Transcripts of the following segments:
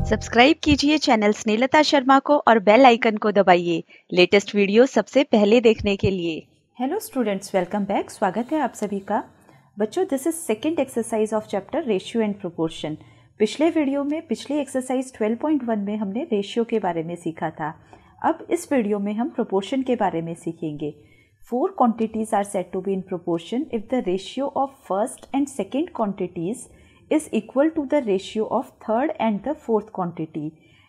Subscribe कीजिए channel Snehlata Sharma को और बेल आइकन को दबाइए लेटेस्ट वीडियो सबसे पहले देखने के लिए। Hello students, welcome back. स्वागत है आप सभी का। बच्चों, this is second exercise of chapter ratio and proportion. पिछले वीडियो में पिछली एक्सरसाइज 12.1 में हमने रेशियो के बारे में सीखा था। अब इस वीडियो में हम प्रोपोर्शन के बारे में सीखेंगे। 4 quantities are said to be in proportion if the ratio of first and second quantities is equal to the ratio of third and the fourth quantity.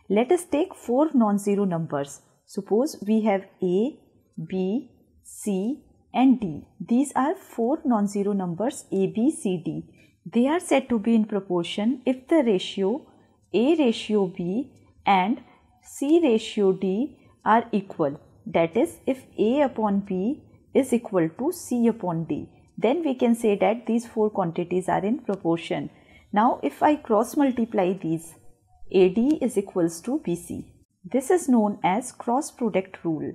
Let us take 4 non-zero numbers. Suppose we have A, B, C and D. These are 4 non-zero numbers A, B, C, D. They are said to be in proportion if the ratio A ratio B and C ratio D are equal. That is, if A upon B is equal to C upon D, then we can say that these 4 quantities are in proportion. Now if I cross multiply these, AD is equals to BC. This is known as cross product rule.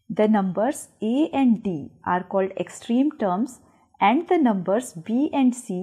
The numbers A and D are called extreme terms and the numbers B and C,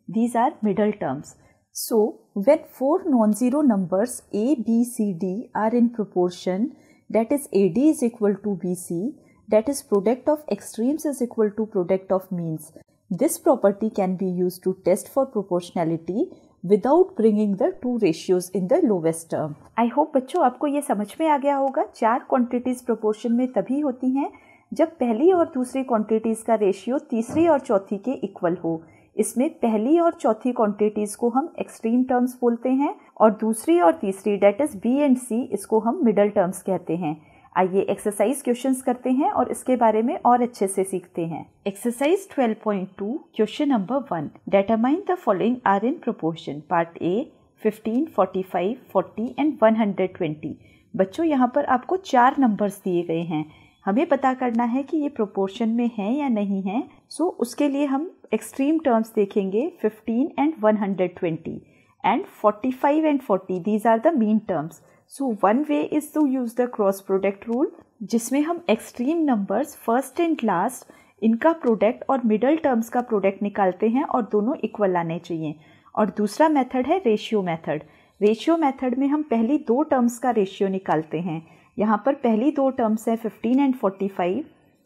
these are middle terms. So when 4 non-zero numbers A, B, C, D are in proportion, that is AD is equal to BC, that is product of extremes is equal to product of means. This property can be used to test for proportionality without bringing the two ratios in the lowest term. I hope बच्चों आपको ये समझ में आ गया होगा। 4 quantities proportion में तभी होती हैं जब पहली और दूसरी क्वांटिटीज का रेशियो तीसरी और चौथी के इक्वल हो। इसमें पहली और चौथी क्वांटिटीज को हम एक्सट्रीम टर्म्स बोलते हैं और दूसरी और तीसरी डेट इज बी एंड सी, इसको हम मिडल टर्म्स कहते हैं। आइए एक्सरसाइज क्वेश्चंस करते हैं और इसके बारे में और अच्छे से सीखते हैं। Exercise 12.2 question number 1, determine the following are in proportion. Part A 15, 45, 40 and 120। बच्चों, यहाँ पर आपको 4 नंबर्स दिए गए हैं। हमें पता करना है कि ये प्रोपोर्शन में है या नहीं है। सो उसके लिए हम एक्सट्रीम टर्म्स देखेंगे 15 and 120 and 45 and 40, these are the mean terms. So one way is to use the cross product rule, जिसमें हम extreme numbers first and last इनका प्रोडक्ट और मिडल टर्म्स का प्रोडक्ट निकालते हैं और दोनों इक्वल आने चाहिए। और दूसरा मेथड है रेशियो मेथड। रेशियो मेथड में हम पहली 2 टर्म्स का रेशियो निकालते हैं। यहाँ पर पहली 2 टर्म्स हैं 15 एंड 45।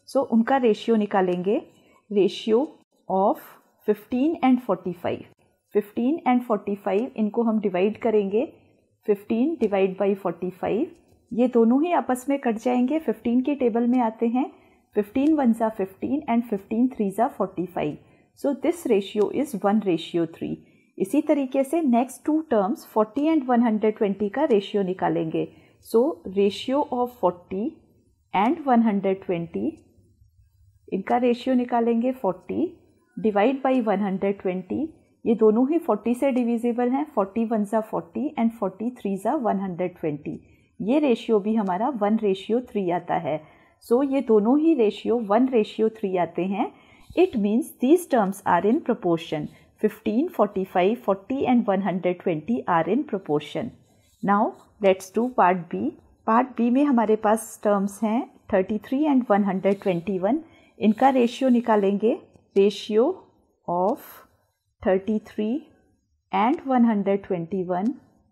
सो उनका रेशियो निकालेंगे, रेशियो ऑफ 15 एंड 45। 15 एंड 45 इनको हम डिवाइड करेंगे, 15 डिवाइड बाई 45, ये दोनों ही आपस में कट जाएंगे। 15 के टेबल में आते हैं, 15 1 ज़ा 15 एंड 15 3 ज़ा 45। सो दिस रेशियो इज़ 1:3। इसी तरीके से नेक्स्ट 2 टर्म्स 40 एंड 120 का रेशियो निकालेंगे। सो रेशियो ऑफ 40 एंड 120, इनका रेशियो निकालेंगे 40 डिवाइड बाई 120। ये दोनों ही 40 से डिविजिबल हैं, 40 1 ज़ा 40 एंड 40 3 ज़ा 120। ये रेशियो भी हमारा 1:3 आता है। सो ये दोनों ही रेशियो 1:3 आते हैं। It means these terms are in proportion. 15, 45, 40 and 120 are in proportion. Now let's do part B. Part B में हमारे पास टर्म्स हैं 33 एंड 121। इनका रेशियो निकालेंगे। Ratio of 33 and 121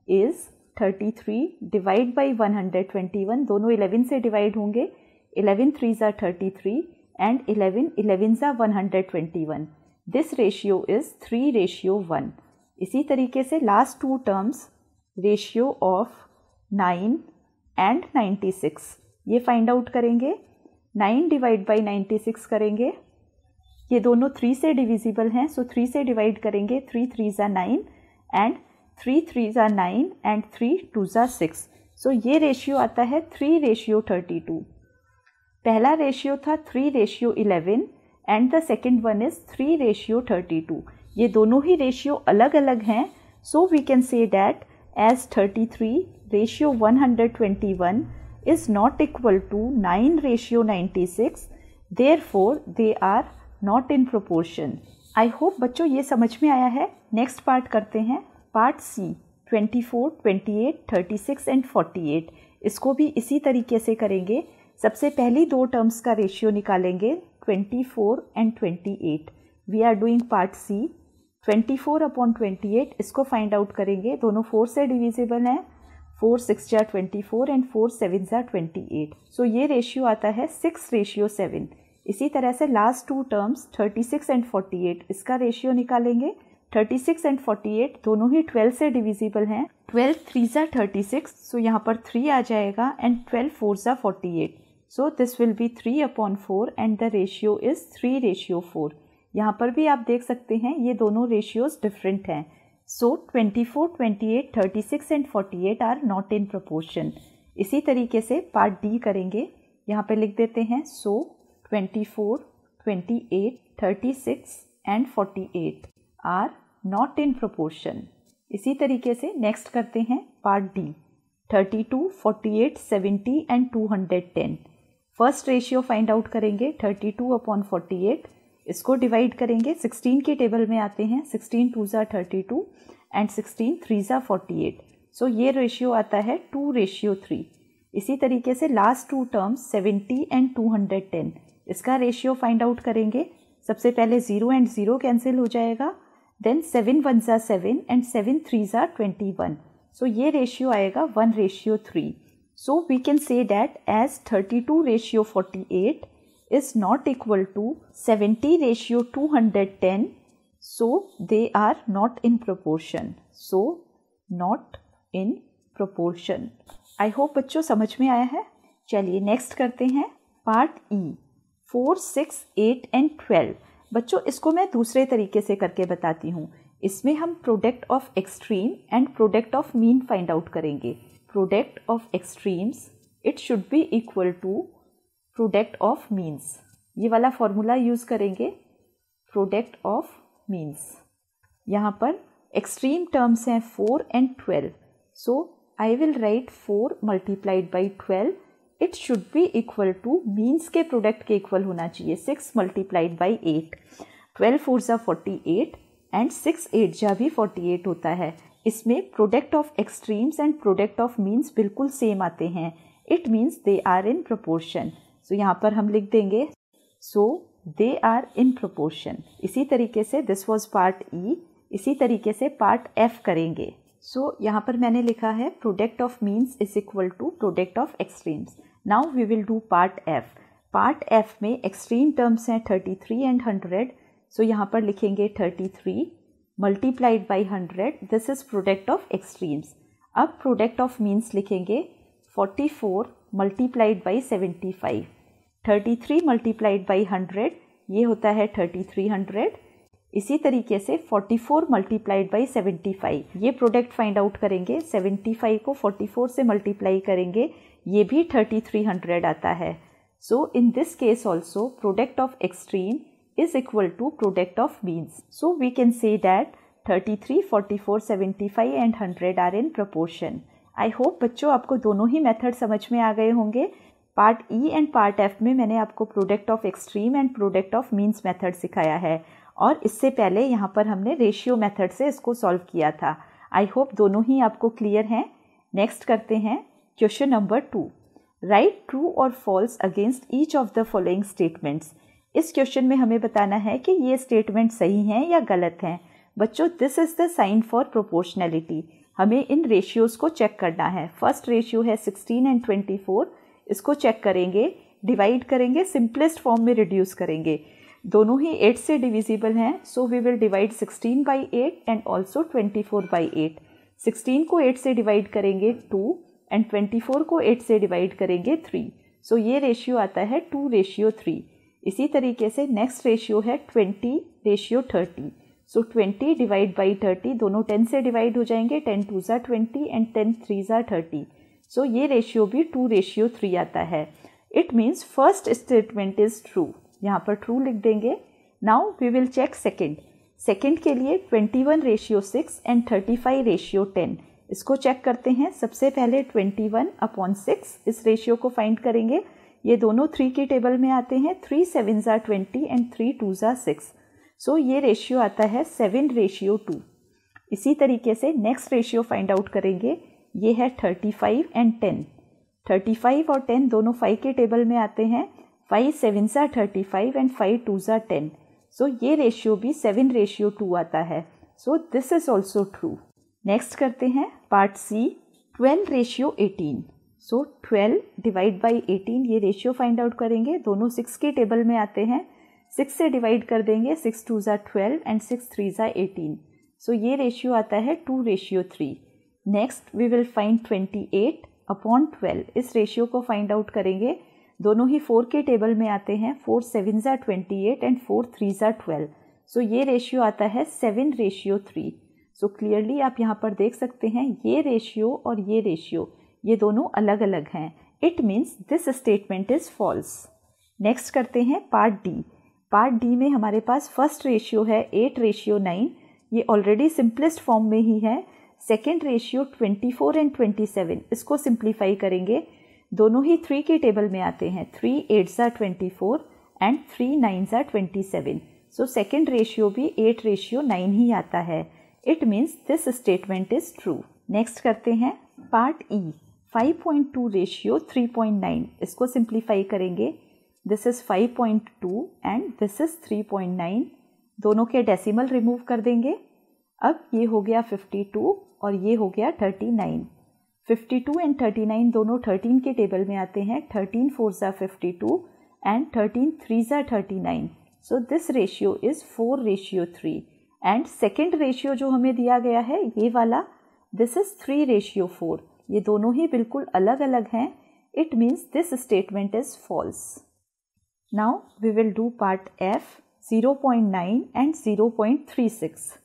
is 33 divide by 121, दोनों 11 से डिवाइड होंगे। 11 3 ज़ा 33 एंड 11 ज़ा 121। This ratio is 3:1। इसी तरीके से last 2 terms, ratio of 9 and 96, ये फाइंड आउट करेंगे। 9 डिवाइड बाई 96 करेंगे, ये दोनों 3 से डिविजिबल हैं। सो 3 से डिवाइड करेंगे, 3 3 ज़ा 9 एंड 3 3 ज़ा 9 एंड 3 2 ज़ा 6। सो ये रेशियो आता है 3:32। पहला रेशियो था 3:11 and the second one is 3:32। ये दोनों ही रेशियो अलग अलग हैं। So we can say that as 33 ratio 121 is not equal to 9:96, therefore they are not in proportion. I hope बच्चों ये समझ में आया है। नेक्स्ट पार्ट करते हैं, पार्ट सी 24, 28, 36 एंड 48। इसको भी इसी तरीके से करेंगे। सबसे पहली 2 टर्म्स का रेशियो निकालेंगे 24 and 28। We are doing part C. 24/28 इसको फाइंड आउट करेंगे, दोनों 4 से डिविजिबल हैं। 4 6 जा 24 एंड 4 7 जा 28। सो ये रेशियो आता है 6:7। इसी तरह से लास्ट टू टर्म्स 36 एंड 48, इसका रेशियो निकालेंगे। 36 एंड 48 दोनों ही 12 से डिविजिबल हैं। 12 3 जा 36, सो यहाँ पर 3 आ जाएगा, एंड 12 4 जा 48। So this will be 3/4 and the ratio is 3:4। यहाँ पर भी आप देख सकते हैं ये दोनों रेशियोज डिफरेंट हैं। So 24, 28, 36 and 48 are not in proportion. इसी तरीके से पार्ट डी करेंगे। यहाँ पे लिख देते हैं so 24, 28, 36 and 48 are not in proportion. इसी तरीके से नेक्स्ट करते हैं part D. 32, 48, 70 and 210। First ratio find out करेंगे 32/48। इसको डिवाइड करेंगे, 16 की टेबल में आते हैं। 16 2 जा 32 एंड 16 3 जा 48। सो ये रेशियो आता है 2:3। इसी तरीके से लास्ट टू टर्म्स 70 एंड 210, इसका रेशियो फाइंड आउट करेंगे। सबसे पहले 0 एंड 0 कैंसिल हो जाएगा, देन 7 1 जा 7 एंड 7 3 जा 21। सो ये रेशियो आएगा 1:3। So we can say that as 32:48 is not equal to 70:210, so they are not in proportion. So not in proportion. I hope बच्चों समझ में आया है। चलिए नेक्स्ट करते हैं पार्ट ई। 4, 6, 8 एंड 12। बच्चों इसको मैं दूसरे तरीके से करके बताती हूँ। इसमें हम product of extreme and product of mean find out करेंगे। Product of extremes it should be equal to product of means. ये वाला फॉर्मूला यूज़ करेंगे, प्रोडक्ट ऑफ मीन्स। यहाँ पर एक्सट्रीम टर्म्स हैं 4 and 12। So I will write 4 multiplied by 12। It should be equal to means के product के इक्वल होना चाहिए, 6 मल्टीप्लाइड बाई 8। 12 4 जा 48 एंड 6 8 जा भी 48 होता है। इसमें product of extremes and product of means बिल्कुल सेम आते हैं। It means they are in proportion. So यहाँ पर हम लिख देंगे सो दे आर इन प्रोपोर्शन। इसी तरीके से दिस वॉज पार्ट ई। इसी तरीके से पार्ट एफ करेंगे। सो यहाँ पर मैंने लिखा है product of means is equal to product of extremes. Now we will do part F. Part F में एक्सट्रीम टर्म्स हैं 33 एंड 100। सो यहाँ पर लिखेंगे 33 multiplied by 100, this is product of extremes. अब प्रोडक्ट ऑफ मीन्स लिखेंगे 44 multiplied by 75। 33 multiplied by 100 ये होता है 3300। इसी तरीके से 44 मल्टीप्लाइड बाई 75, ये प्रोडक्ट फाइंड आउट करेंगे। 75 को 44 से मल्टीप्लाई करेंगे, ये भी 3300 आता है। So in this case also product of extreme is equal to product of means. So we can say that 33, 44, 75 and 100 are in proportion. I hope बच्चों आपको दोनों ही मेथड समझ में आ गए होंगे। Part E and part F में मैंने आपको product of extreme and product of means method सिखाया है, और इससे पहले यहाँ पर हमने रेशियो मेथड से इसको सॉल्व किया था। आई होप दोनों ही आपको क्लियर हैं। नेक्स्ट करते हैं क्वेश्चन नंबर 2। राइट ट्रू और false against each of the following statements. इस क्वेश्चन में हमें बताना है कि ये स्टेटमेंट सही हैं या गलत हैं। बच्चों this is the sign for proportionality. हमें इन रेशियोज़ को चेक करना है। फर्स्ट रेशियो है 16 एंड 24, इसको चेक करेंगे, डिवाइड करेंगे, सिंपलेस्ट फॉर्म में रिड्यूस करेंगे। दोनों ही 8 से डिविजिबल हैं, so we will divide 16 by 8 and also 24 by 8। 16 को 8 से डिवाइड करेंगे 2 एंड 24 को 8 से डिवाइड करेंगे 3। सो ये रेशियो आता है 2:3। इसी तरीके से नेक्स्ट रेशियो है 20:30। सो 20 डिवाइड बाई 30, दोनों 10 से डिवाइड हो जाएंगे। 10 2 जा 20 एंड 10 3 जा 30। सो ये रेशियो भी 2:3 आता है। It means first statement is true, यहाँ पर ट्रू लिख देंगे। Now we will check second. Second के लिए 21:6 एंड 35:10, इसको चेक करते हैं। सबसे पहले 21/6 इस रेशियो को फाइंड करेंगे। ये दोनों 3 की टेबल में आते हैं। 3 7 जा 20 एंड 3 2 जा 6। सो ये रेशियो आता है 7:2। इसी तरीके से नेक्स्ट रेशियो फाइंड आउट करेंगे, ये है 35 एंड 10। 35 और 10 दोनों 5 के टेबल में आते हैं। 5 7 जा 35 एंड 5 2 जा 10। सो ये रेशियो भी 7:2 आता है। So this is also true. Next करते हैं part C. 12:18। So 12 divide by 18 ये रेशियो फाइंड आउट करेंगे, दोनों 6 के टेबल में आते हैं, 6 से डिवाइड कर देंगे, 6 2 ज़ा 12 एंड 6 3 ज़ा 18। सो ये रेशियो आता है 2:3। Next we will find 28 upon 12, इस रेशियो को फाइंड आउट करेंगे, दोनों ही 4 के टेबल में आते हैं, 4 7 ज़ा 28 एंड 4 3 ज़ा 12। सो ये रेशियो आता है 7:3। सो क्लियरली आप यहाँ पर देख सकते हैं ये रेशियो और ये रेशियो ये दोनों अलग अलग हैं। It means this statement is false. Next करते हैं पार्ट डी। पार्ट डी में हमारे पास फर्स्ट रेशियो है 8:9, ये ऑलरेडी सिंपलेस्ट फॉर्म में ही है। सेकेंड रेशियो 24 एंड 27, इसको सिंप्लीफाई करेंगे, दोनों ही 3 के टेबल में आते हैं, 3 8 ज़ा 24 एंड 3 9 ज़ा 27। सो सेकेंड रेशियो भी 8:9 ही आता है। It means this statement is true. Next करते हैं पार्ट ई। 5.2:3.9, इसको सिंप्लीफाई करेंगे, this is 5.2 and this is 3.9, दोनों के डेसिमल रिमूव कर देंगे। अब ये हो गया 52 और ये हो गया 39। 52 एंड 39 दोनों 13 के टेबल में आते हैं, 13 4 ज़ा 52 एंड 13 3 ज़ा 39। सो this ratio is 4:3 and second ratio जो हमें दिया गया है ये वाला, दिस इज 3:4। ये दोनों ही बिल्कुल अलग अलग हैं। It means this statement is false. Now we will do part F. 0.9 and 0.36।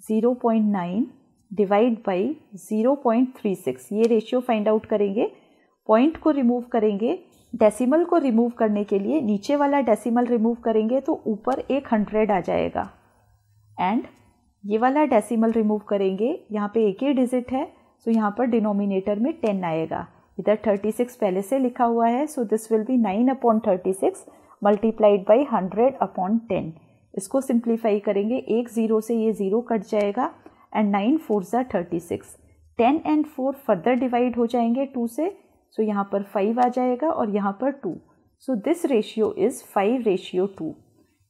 0.9 divide by 0.36, ये रेशियो फाइंड आउट करेंगे, पॉइंट को रिमूव करेंगे, डेसिमल को रिमूव करने के लिए नीचे वाला डेसिमल रिमूव करेंगे तो ऊपर एक 100 आ जाएगा, एंड ये वाला डेसिमल रिमूव करेंगे, यहाँ पे एक ही डिजिट है, सो यहाँ पर डिनोमिनेटर में 10 आएगा। इधर 36 पहले से लिखा हुआ है, so this will be 9/36 multiplied by 100/10। इसको सिंप्लीफाई करेंगे, एक 0 से ये 0 कट जाएगा एंड 9 4 ज़ा 36। 10 एंड 4 फर्दर डिवाइड हो जाएंगे 2 से, सो यहाँ पर 5 आ जाएगा और यहाँ पर 2। सो दिस रेशियो इज़ 5:2।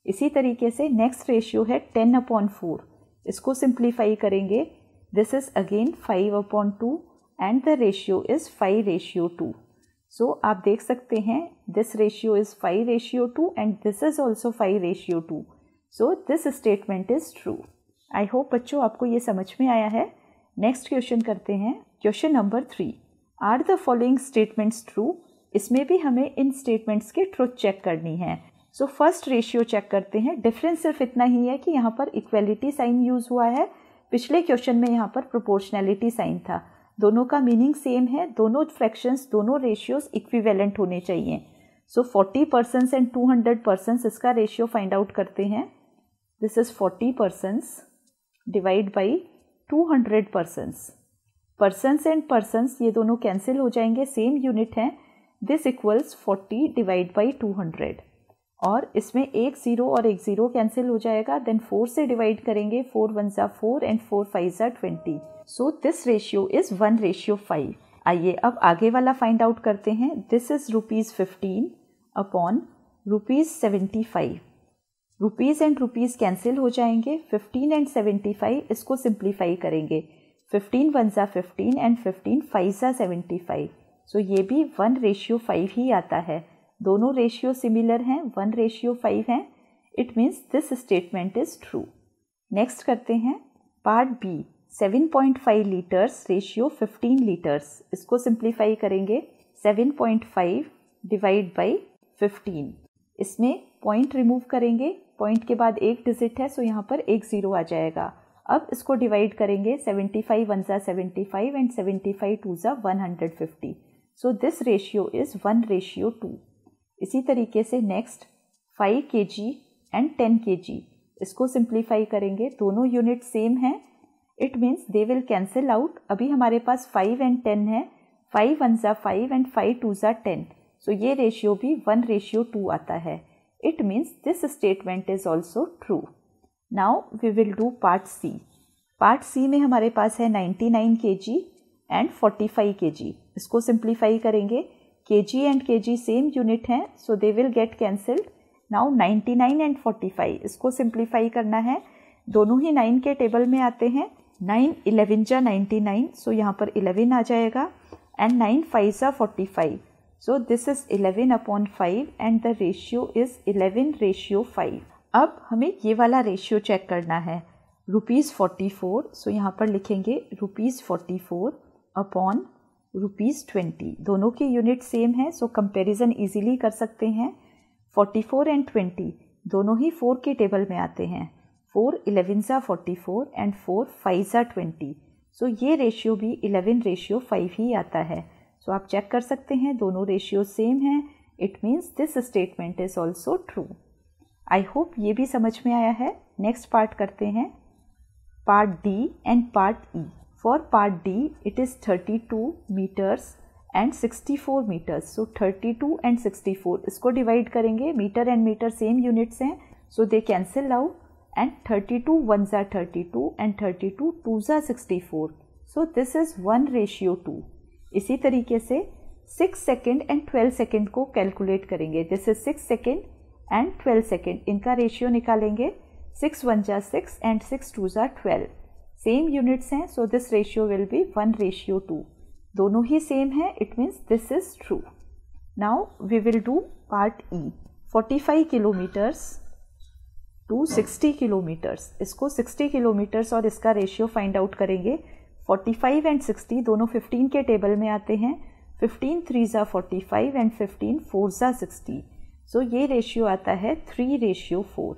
इसी तरीके से नेक्स्ट रेशियो है 10/4, इसको सिंप्लीफाई करेंगे, this is again 5/2 and the ratio is 5:2। सो आप देख सकते हैं this ratio is 5:2 and this is also 5:2। So this statement is true. I hope बच्चों आपको ये समझ में आया है। नेक्स्ट क्वेश्चन करते हैं, question number 3। Are the following statements true? इसमें भी हमें इन स्टेटमेंट्स की ट्रुथ चेक करनी है। सो फर्स्ट रेशियो चेक करते हैं। डिफरेंस सिर्फ इतना ही है कि यहाँ पर इक्वेलिटी साइन यूज हुआ है, पिछले क्वेश्चन में यहाँ पर प्रोपोर्शनैलिटी साइन था। दोनों का मीनिंग सेम है, दोनों फ्रैक्शंस, दोनों रेशियोज इक्विवेलेंट होने चाहिए। सो 40% एंड 200%, इसका रेशियो फाइंड आउट करते हैं। This is 40% divide by 200%। Persons and persons ये दोनों कैंसिल हो जाएंगे, सेम यूनिट हैं। दिस इक्वल्स 40 डिवाइड बाई 200, और इसमें एक 0 और एक 0 कैंसिल हो जाएगा। देन 4 से डिवाइड करेंगे, 4 1 ज़ा 4 एंड 4 5 ज़ा 20। सो दिस रेशियो इज़ 1:5। आइए अब आगे वाला फाइंड आउट करते हैं। This is ₹15 upon ₹75। Rupees and rupees cancel हो जाएंगे, 15 एंड 75 इसको सिंप्लीफाई करेंगे, 15 1 ज़ा 15 एंड 15 5 ज़ा 75। सो ये भी 1:5 ही आता है, दोनों रेशियो सिमिलर हैं, 1:5 हैं। It means this statement is true. Next करते हैं part B. 7.5 litres ratio 15 litres, इसको सिंप्लीफाई करेंगे, 7.5 डिवाइड बाई 15। इसमें पॉइंट रिमूव करेंगे, पॉइंट के बाद एक डिजिट है, सो यहाँ पर एक 0 आ जाएगा। अब इसको डिवाइड करेंगे, 75 1 ज़ा 75 एंड 75 2 ज़ा 150। सो दिस रेशियो इज़ 1:2। इसी तरीके से नेक्स्ट 5 kg एंड 10 kg, इसको सिंप्लीफाई करेंगे, दोनों यूनिट सेम हैं। It means they will cancel out. अभी हमारे पास 5 एंड 10 है, 5 1 ज़ा 5 एंड 5 2 ज़ा 10। सो ये रेशियो भी 1:2 आता है। It means this statement is also true. Now we will do part C. Part C में हमारे पास है 99 kg एंड 45 kg, इसको सिंप्लीफाई करेंगे, kg एंड kg सेम यूनिट हैं, so they will get cancelled. Now 99 and 45 इसको सिंप्लीफाई करना है, दोनों ही 9 के टेबल में आते हैं, 9 11 जा 99, सो यहाँ पर 11 आ जाएगा, एंड 9 5 जा 45, सो this is 11/5 and the ratio is 11:5। अब हमें ये वाला रेशियो चेक करना है, ₹44, सो यहाँ पर लिखेंगे ₹44 अपॉन ₹20। दोनों की यूनिट सेम है, सो कंपैरिजन इजीली कर सकते हैं। 44 एंड 20 दोनों ही 4 के टेबल में आते हैं। 4 11 जा 44 एंड 4 5 जा 20, सो ये रेशियो भी 11:5 ही आता है। सो आप चेक कर सकते हैं दोनों रेशियो सेम हैं। It means this statement is also true. I hope ये भी समझ में आया है। नेक्स्ट पार्ट करते हैं, part D and part E. For part D it is 32 metres and 64 metres. So 32 and 64 इसको डिवाइड करेंगे, metre and metre same units हैं, so they cancel out, and 32 1 जा 32 एंड 32 2 जा 64, सो दिस इज 1:2। इसी तरीके से 6 सेकेंड एंड 12 सेकेंड को calculate करेंगे। This is 6 second and 12 second, इनका रेशियो निकालेंगे। 6 1 जा 6 एंड 6 2 जा 12, सेम यूनिट्स हैं, so this ratio will be 1:2। दोनों ही सेम है, it means this is true. Now we will do part E. 45 kilometres to 60 kilometres, इसको 60 किलोमीटर्स और इसका रेशियो फाइंड आउट करेंगे। 45 एंड 60 दोनों 15 के टेबल में आते हैं। 15 3 जा 45 एंड 15 4 जा 60, सो ये रेशियो आता है 3:4।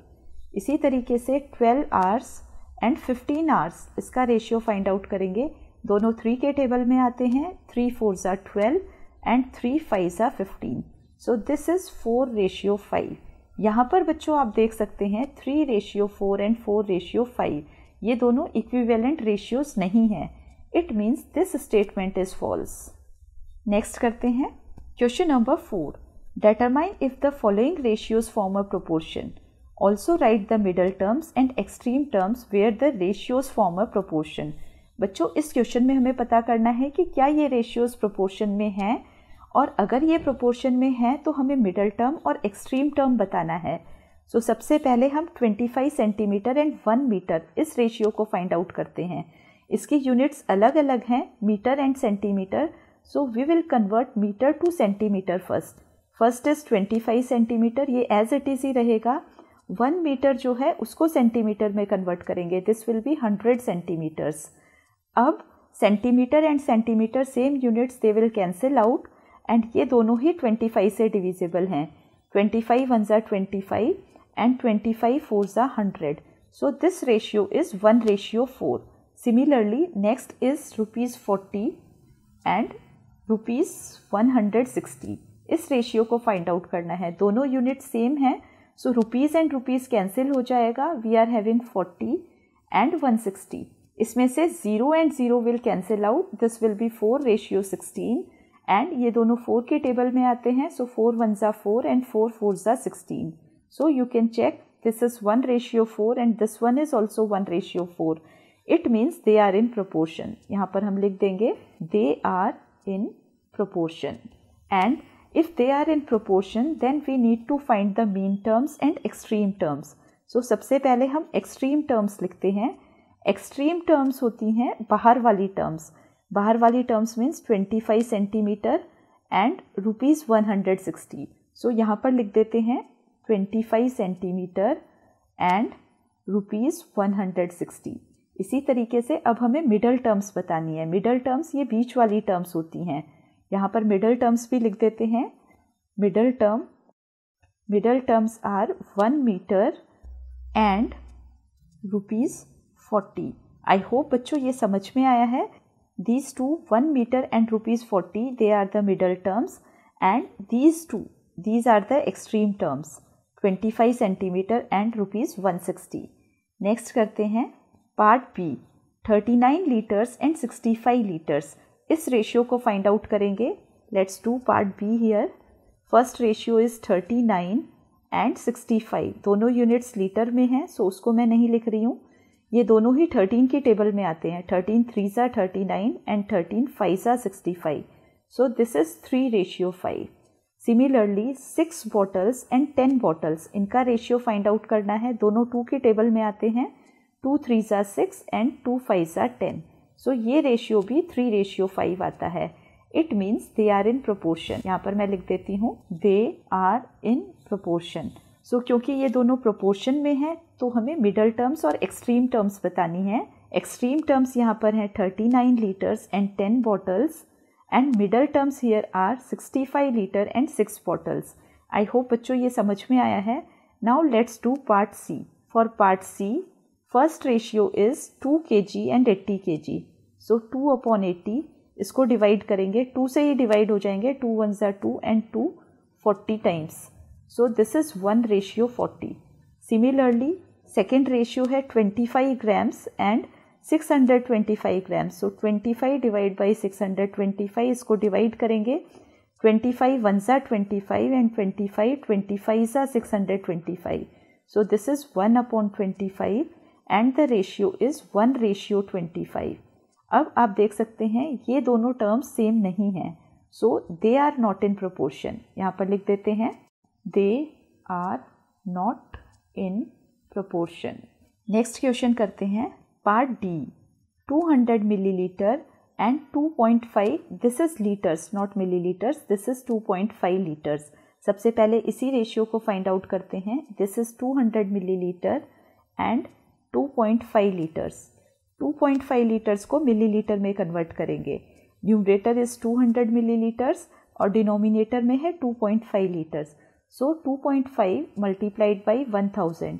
इसी तरीके से 12 आवर्स एंड 15 आवर्स, इसका रेशियो फाइंड आउट करेंगे। दोनों 3 के टेबल में आते हैं। 3 4 जा 12 एंड 3 5 जा 15, सो दिस इज 4:5। यहाँ पर बच्चों आप देख सकते हैं 3:4 एंड 4:5, ये दोनों इक्विवेलेंट रेशियोज नहीं हैं। It means this statement is false. Next करते हैं question number 4। Determine if the following ratios form a proportion. Also write the middle terms and extreme terms where the ratios form a proportion. बच्चों इस question में हमें पता करना है कि क्या ये रेशियोज प्रोपोर्शन में हैं, और अगर ये प्रोपोर्शन में हैं तो हमें मिडल टर्म और एक्सट्रीम टर्म बताना है। सो सबसे पहले हम 25 सेंटीमीटर एंड 1 मीटर इस रेशियो को फाइंड आउट करते हैं। इसकी यूनिट्स अलग अलग हैं, metre and centimetre, so we will convert metre to centimetre first. First is 25 centimetre, ये एज इट इज़ ही रहेगा। 1 मीटर जो है उसको सेंटीमीटर में कन्वर्ट करेंगे, दिस विल बी 100 सेंटीमीटर्स। अब centimetre and centimetre same units, they will cancel out, and ये दोनों ही 25 से डिविजिबल हैं। 25 1 जा 25 एंड 25 4 जा 100, सो this ratio is 1:4। Similarly next is ₹40 and ₹160। इस रेशियो को फाइंड आउट करना है, दोनों यूनिट सेम हैं, so rupees and rupees cancel हो जाएगा। वी आर हैविंग 40 एंड 160, इसमें से 0 and 0 will cancel out, this will be 4:16, and ये दोनों 4 के टेबल में आते हैं, सो 4 1 जा 4 एंड 4 4 जा 16, so you can check this is 1:4 and this one is also 1:4। It means they are in proportion. यहाँ पर हम लिख देंगे they are in proportion, and if they are in proportion then we need to find the mean terms and extreme terms. So सबसे पहले हम extreme terms लिखते हैं। extreme terms होती हैं बाहर वाली terms। बाहर वाली terms means 25 सेंटीमीटर एंड ₹160। सो यहाँ पर लिख देते हैं 25 सेंटीमीटर एंड ₹160। इसी तरीके से अब हमें मिडल टर्म्स बतानी है। मिडल टर्म्स ये बीच वाली टर्म्स होती हैं, यहाँ पर मिडल टर्म्स भी लिख देते हैं। Middle terms are 1 metre and ₹40। I hope बच्चों ये समझ में आया है। These two 1 metre and ₹40 they are the middle terms, and these are the extreme terms 25 centimetre and ₹160। Next करते हैं part B. 39 litres and 65 litres, इस रेशियो को फाइंड आउट करेंगे। Let's do part B here. First ratio is 39 and 65, दोनों units litre में हैं, सो उसको मैं नहीं लिख रही हूँ। ये दोनों ही 13 के टेबल में आते हैं। 13 3 जा 39 एंड 13 5 जा 65, सो this is 3:5। Similarly 6 bottles and 10 bottles, इनका रेशियो फाइंड आउट करना है। दोनों 2 के टेबल में आते हैं। 2 3s are 6 and 2 5s are 10. सो ये रेशियो भी 3:5 आता है. It means they are in proportion. यहाँ पर मैं लिख देती हूँ दे आर इन प्रोपोर्शन. सो क्योंकि ये दोनों प्रोपोर्शन में हैं तो हमें मिडल टर्म्स और एक्सट्रीम टर्म्स बतानी है. एक्सट्रीम टर्म्स यहाँ पर हैं 39 litres and 10 bottles and middle terms here are 65 litre and 6 bottles. I hope बच्चों ये समझ में आया है. Now let's do part C. For part C first ratio is 2 kg and 80 kg. So 2/80 इसको डिवाइड करेंगे. 2 से ही डिवाइड हो जाएंगे. 2 1s are 2 and 2 40 times. So this is 1:40. Similarly second ratio है 25 grams and 625 grams. So 25 divide by 625 इसको divide करेंगे. 25 1s are 25 and 25 25s are 625. So this is 1/25 and the ratio is 1:25. अब आप देख सकते हैं ये दोनों टर्म्स सेम नहीं हैं. So they are not in proportion. यहाँ पर लिख देते हैं they are not in proportion. Next question करते हैं part D. 200 millilitre and 2.5. this is liters not milliliters. this is 2.5 liters. सबसे पहले इसी रेशियो को फाइंड आउट करते हैं. this is 200 millilitre and 2.5 litres. 2.5 litres को मिलीलीटर में कन्वर्ट करेंगे. न्यूमरेटर इज 200 मिलीलीटर्स और डिनोमिनेटर में है 2.5 लीटर्स. So 2.5 multiplied by 1000.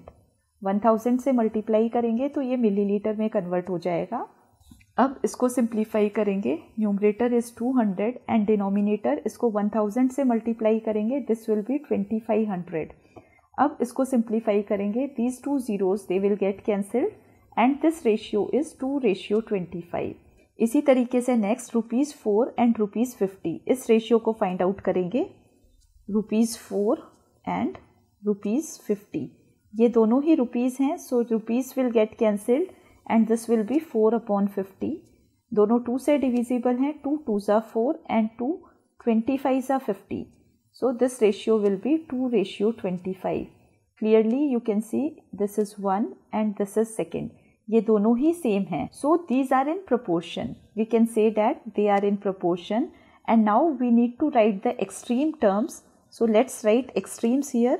1000 से मल्टीप्लाई करेंगे तो ये मिलीलीटर में कन्वर्ट हो जाएगा. अब इसको सिंप्लीफाई करेंगे. न्यूमरेटर इज 200 एंड डिनोमिनेटर इसको 1000 से मल्टीप्लाई करेंगे. This will be 2500. अब इसको सिंप्लीफाई करेंगे. These 2 zeros they will get cancelled and this ratio is 2:25. इसी तरीके से नेक्स्ट ₹4 एंड ₹50 इस रेशियो को फाइंड आउट करेंगे. ₹4 एंड ₹50 ये दोनों ही रुपीज़ हैं. So rupees will get cancelled and this will be 4/50. दोनों 2 से डिविजिबल हैं. 2 2s are 4 and 2 25s are 50. So this ratio will be 2:25. Clearly you can see this is 1 and this is second. ये दोनों ही same हैं. So these are in proportion. We can say that they are in proportion. And now we need to write the extreme terms. So let's write extremes here.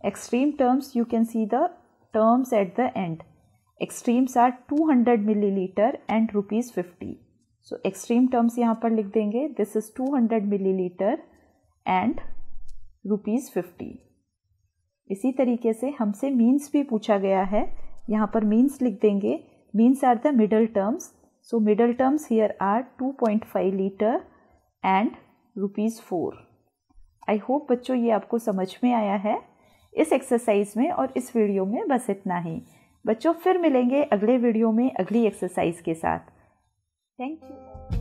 Extreme terms, you can see the terms at the end. Extremes are 200 milliliter and ₹50. So extreme terms यहाँ पर लिख देंगे. This is 200 milliliter and ₹50. इसी तरीके से हमसे means भी पूछा गया है. यहाँ पर मीन्स लिख देंगे. Means are the middle terms. So middle terms here are 2.5 litre and ₹4. I hope बच्चों ये आपको समझ में आया है. इस एक्सरसाइज में और इस वीडियो में बस इतना ही. बच्चों फिर मिलेंगे अगले वीडियो में अगली एक्सरसाइज के साथ. Thank you.